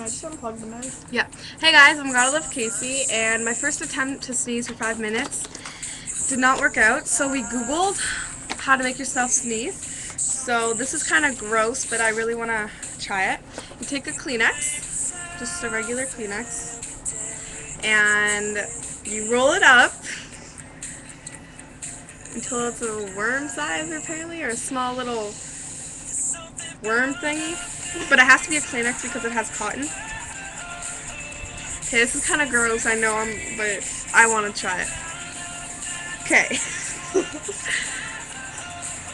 just unplug the nose. Yeah. Hey guys, I'm Godlift Casey, and my first attempt to sneeze for 5 minutes did not work out, so we Googled how to make yourself sneeze. So this is kind of gross, but I really want to try it. You take a Kleenex, just a regular Kleenex, and you roll it up until it's a worm size apparently, or a small little worm thingy. But it has to be a Kleenex because it has cotton. Okay, this is kind of gross, I know, but I want to try it. Okay.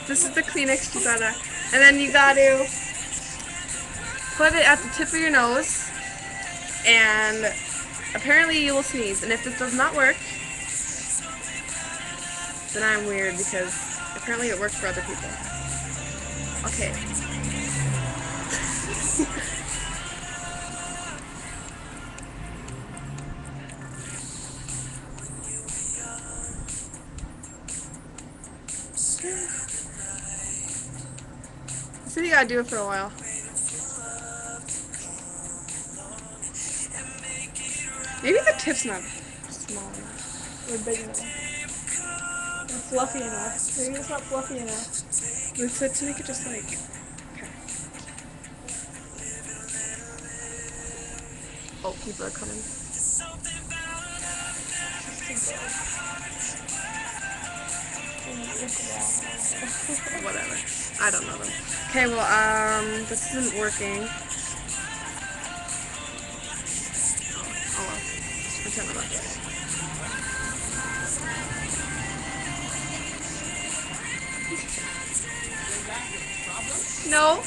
This is the Kleenex you gotta, and then you gotta put it at the tip of your nose, and apparently you will sneeze. And if this does not work, then I'm weird because apparently it works for other people. Okay. So you gotta do it for a while. Maybe the tip's not small enough. Or big enough. Or fluffy enough. Maybe it's not fluffy enough. We said to make it just like. Okay. Oh, people are coming. Whatever. I don't know them. Okay, well, this isn't working. Oh well. Just pretend I'm not doing it. No.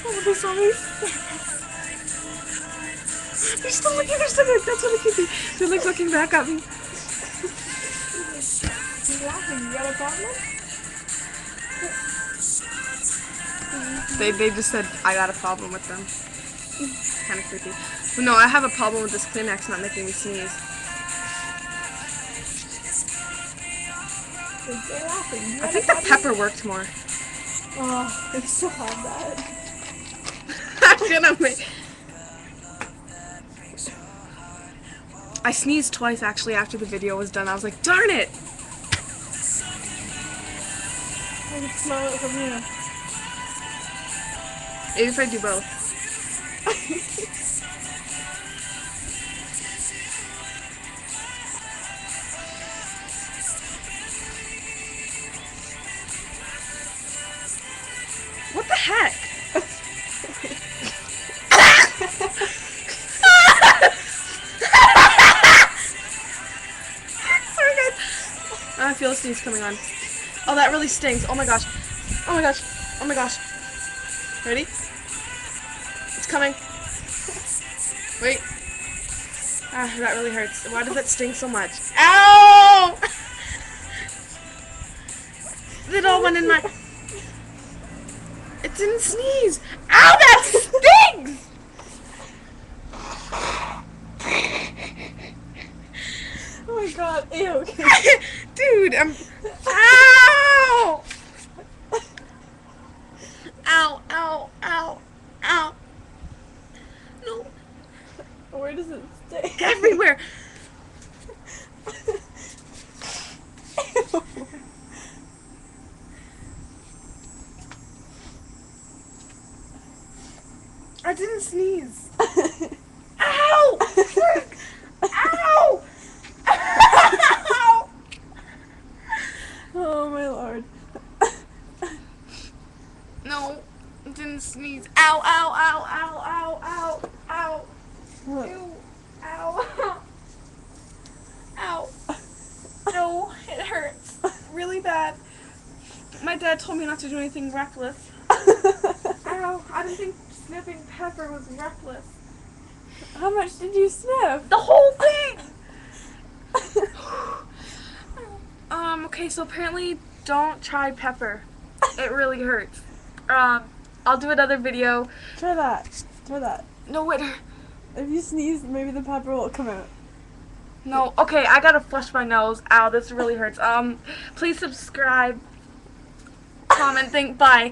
Oh, this one They're still looking, that's what it could be. They're like looking back at me. He's laughing. You got a problem? They just said I got a problem with them. Kind of creepy. But no, I have a problem with this Kleenex not making me sneeze. They're laughing. I think the pepper worked more. Oh, I still have that. I'm gonna make. I sneezed twice actually after the video was done. I was like, darn it! I can smell it from here. Maybe if I do both. What the heck? I feel a sneeze coming on. Oh, that really stings. Oh my gosh. Oh my gosh. Oh my gosh. Ready? It's coming. Wait. Ah, that really hurts. Why does that sting so much? Ow! It all went in my... It didn't sneeze. Ow, that stings! Oh my god, ew. Dude, Ow! Ow, ow, ow, ow. No. Where does it stay? Everywhere. I didn't sneeze. Ow! Frick! Ow! Ow! Oh my lord. No, I didn't sneeze. Ow, ow, ow, ow, ow, ow, ow. What? Ew. Ow. Ow. No, it hurts really bad. My dad told me not to do anything reckless. Ow, I didn't think sniffing pepper was reckless. How much did you sniff? The whole thing! Okay, so apparently don't try pepper. It really hurts. I'll do another video. Try that. Try that. No, wait. If you sneeze, maybe the pepper will come out. No. Okay, I gotta flush my nose. Ow, this really hurts. Please subscribe, comment, think, bye.